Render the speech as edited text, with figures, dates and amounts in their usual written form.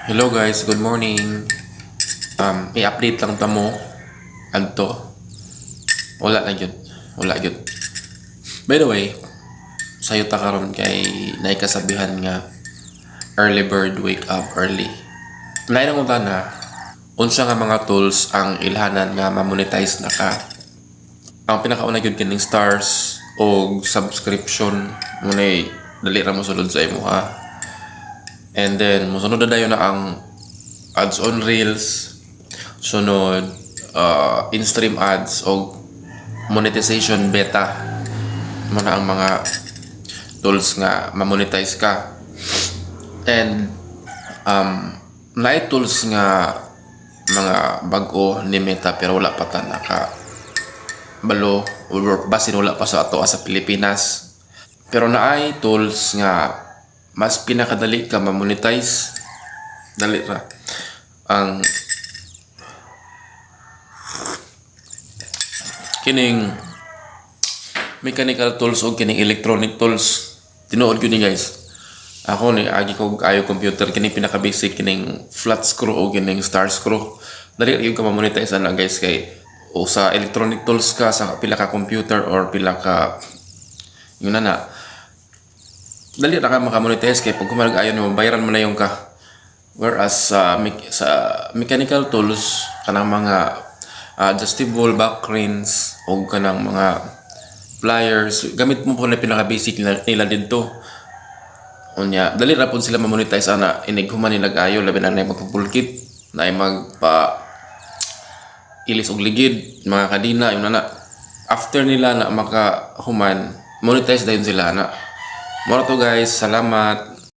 Hello guys, good morning. I-update lang tamo adto. Wala na gyud. Wala gyud. By the way, sayo ta karon kay naay kasabihan nga early bird wake up early. Lain ang utana, unsa nga mga tools ang ilhanan nga ma-monetize na ka. Ang pinakauna gyud kining stars o subscription munay dali ra mo sulod sa imo ha. And then mosunod na dayon na ang ads on reels, sunod in-stream ads o monetization beta mo na ang mga tools nga ma-monetize ka. And naay tools nga mga bag-o ni Meta pero wala pa ta naka balo or basin wala pa sa ato sa Pilipinas. Pero naay tools nga mas pinakadali ka ma-monetize dali ra ang kining mechanical tools o kining electronic tools. Tinuod ko ni guys, ako ni agi ko ayo computer kining pinaka basic kining flat screw o kining star screw dali ra yung ka ma-monetize na guys. Kay o sa electronic tools ka sa pila ka computer or pila ka yun na dali ra ka maka-monetize kay pag kumalag-ayon mo bayaran mo na yung ka. Whereas sa mechanical tools kanang mga adjustable back cranes o kanang mga pliers gamit mo po na pinaka basic nila dito. Unya dali ra pud sila ma-monetize ana inig human ni nag-ayo labi na magpupulkit na ay magpa ilis og ligid mga kadina yung na after nila na maka human monetize dayon sila na. Mora to guys, salamat.